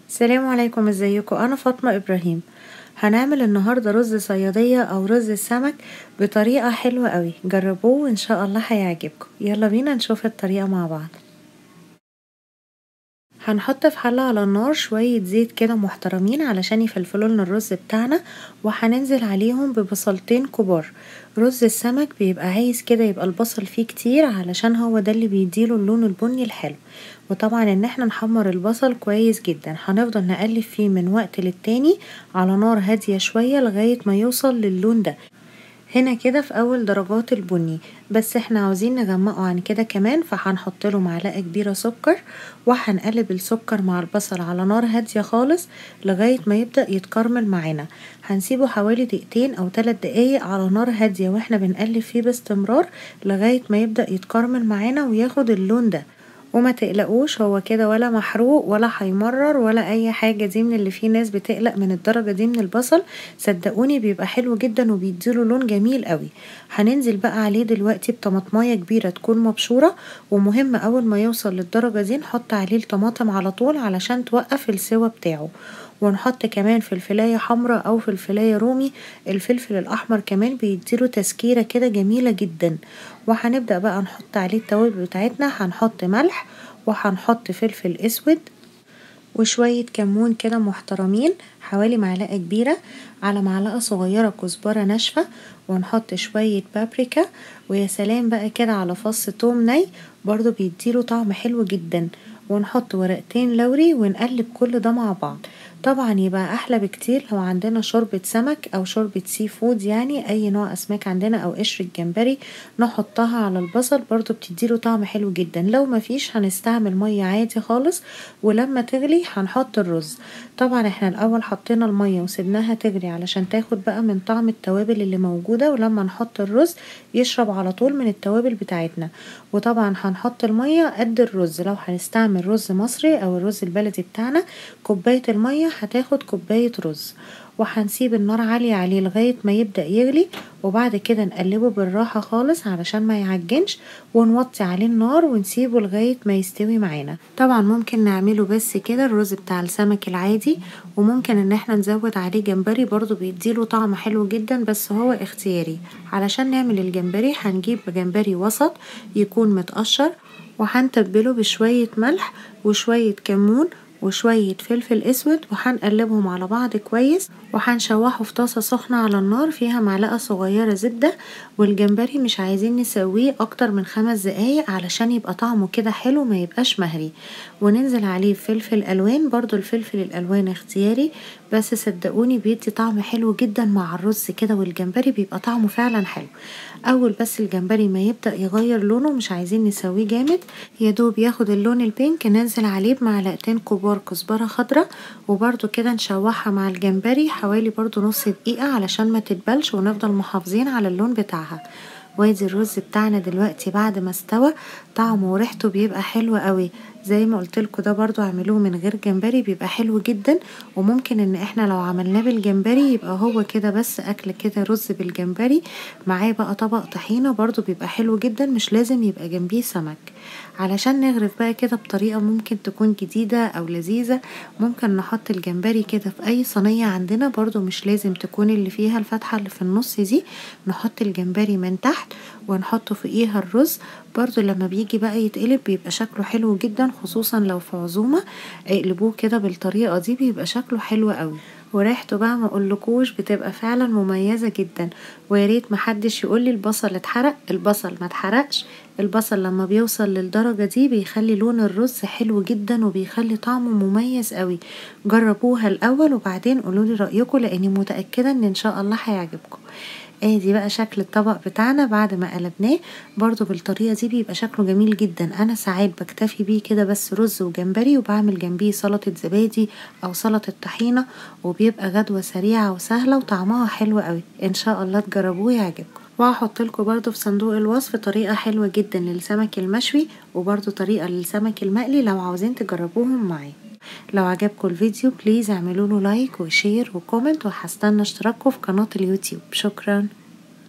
السلام عليكم، ازيكم؟ انا فاطمة ابراهيم. هنعمل النهاردة رز صيادية او رز السمك بطريقة حلوة قوي. جربوه وان شاء الله هيعجبكم. يلا بينا نشوف الطريقة مع بعض. هنحط في حلة على النار شوية زيت كده محترمين علشان يفلفلوا لنا الرز بتاعنا، وهننزل عليهم ببصلتين كبار. رز السمك بيبقى عايز كده يبقى البصل فيه كتير علشان هو ده اللي بيديله اللون البني الحلو. وطبعا ان احنا نحمر البصل كويس جدا. هنفضل نقلب فيه من وقت للتاني على نار هادية شوية لغاية ما يوصل للون ده. هنا كده في اول درجات البني، بس احنا عاوزين نغمقه عن كده كمان، فهنحط له معلقه كبيره سكر، وهنقلب السكر مع البصل على نار هاديه خالص لغايه ما يبدأ يتكرمل معانا. هنسيبه حوالي دقيقتين او 3 دقايق على نار هاديه واحنا بنقلب فيه باستمرار لغايه ما يبدأ يتكرمل معانا وياخد اللون ده. وما تقلقوش، هو كده ولا محروق ولا هيمرر ولا اي حاجه دي من اللي فيه ناس بتقلق من الدرجه دي من البصل. صدقوني بيبقى حلو جدا وبيديله لون جميل قوي. هننزل بقى عليه دلوقتي بطماطمايه كبيره تكون مبشوره، ومهم اول ما يوصل للدرجه دي نحط عليه الطماطم على طول علشان توقف السوا بتاعه. ونحط كمان فلفلايه حمراء او فلفلايه رومي. الفلفل الاحمر كمان بيديله تسكيره كده جميله جدا. وهنبدأ بقى نحط عليه التوابل بتاعتنا. هنحط ملح، وهنحط فلفل اسود، وشوية كمون كده محترمين، حوالي معلقة كبيرة، على معلقة صغيرة كزبرة ناشفة، ونحط شوية بابريكا. ويا سلام بقى كده على فص توم ني، برضو بيديله طعم حلو جدا. ونحط ورقتين لوري ونقلب كل ده مع بعض. طبعا يبقى احلى بكتير لو عندنا شوربة سمك او شوربة سي فود، يعني اي نوع اسماك عندنا، او قشر الجمبري نحطها على البصل، برضو بتديله طعم حلو جدا. لو مفيش هنستعمل مية عادي خالص، ولما تغلي هنحط الرز. طبعا احنا الاول حطينا المية وسيبناها تغلي علشان تاخد بقى من طعم التوابل اللي موجودة، ولما نحط الرز يشرب على طول من التوابل بتاعتنا. وطبعا هنحط المية قد الرز. لو هنستعمل رز مصري او الرز البلدي بتاعنا، كوباية المية هتاخد كوباية رز. وهنسيب النار عالية عليه لغاية ما يبدأ يغلي، وبعد كده نقلبه بالراحة خالص علشان ما يعجنش، ونوطي عليه النار ونسيبه لغاية ما يستوي معانا. طبعا ممكن نعمله بس كده الرز بتاع السمك العادي، وممكن ان احنا نزود عليه جمبري برضو بيديله طعم حلو جدا، بس هو اختياري. علشان نعمل الجمبري هنجيب جمبري وسط يكون متقشر، وهنتبله بشوية ملح وشوية كمون وشوية فلفل اسود، وهنقلبهم على بعض كويس، وهنشوحه في طاسة سخنة على النار فيها معلقة صغيرة زبدة. والجمبري مش عايزين نسويه اكتر من 5 دقايق علشان يبقى طعمه كده حلو ما يبقاش مهري. وننزل عليه بفلفل الوان، برضو الفلفل الالوان اختياري، بس صدقوني بيدي طعم حلو جدا مع الرز كده، والجمبري بيبقى طعمه فعلا حلو. اول بس الجمبري ما يبدأ يغير لونه، مش عايزين نسويه جامد، يدوب ياخد اللون البينك، ننزل عليه بمعلقتين كبار كزبرة خضراء، وبرضو كده نشوحها مع الجمبري حوالي برضو نص دقيقة علشان ما تتبلش، ونفضل محافظين على اللون بتاعها. وادي الرز بتاعنا دلوقتي بعد ما استوى، طعمه وريحته بيبقى حلو قوي. زي ما قلتلكوا ده برضو اعملوه من غير جمبري بيبقى حلو جدا. وممكن ان احنا لو عملناه بالجمبري يبقى هو كده بس اكل كده رز بالجمبري، معاه بقى طبق طحينة برضو بيبقى حلو جدا، مش لازم يبقى جنبيه سمك. علشان نغرف بقى كده بطريقة ممكن تكون جديدة او لذيذة، ممكن نحط الجمبري كده في اي صينية عندنا، برضو مش لازم تكون اللي فيها الفتحة اللي في النص دي. نحط الجمبري من تحت ونحط فوقيها الرز، برضو لما بيجي بقى يتقلب بيبقى شكله حلو جدا، خصوصا لو في عزومة اقلبوه كده بالطريقة دي بيبقى شكله حلو قوي. وريحته بقى ما اقولكوش بتبقى فعلا مميزة جدا. وياريت محدش يقولي البصل اتحرق، البصل ما اتحرقش. البصل لما بيوصل للدرجة دي بيخلي لون الرز حلو جدا وبيخلي طعمه مميز قوي. جربوها الاول وبعدين قولولي رأيكم، لاني متأكدة ان شاء الله هيعجبكم. ادي بقى شكل الطبق بتاعنا بعد ما قلبناه، برضو بالطريقة دي بيبقى شكله جميل جدا. انا ساعات بكتفي بيه كده بس رز وجمبري، وبعمل جنبيه سلطة زبادي او سلطة طحينة، وبيبقى غدوة سريعة وسهلة وطعمها حلو قوي. ان شاء الله تجربوه يعجبكم. وهحط لكم برضو في صندوق الوصف طريقة حلوة جدا للسمك المشوي، وبرضو طريقة للسمك المقلي لو عاوزين تجربوهم معايا. لو عجبكم الفيديو بليز اعملوله لايك وشير وكومنت، وهستنى اشتراككم في قناة اليوتيوب. شكرا.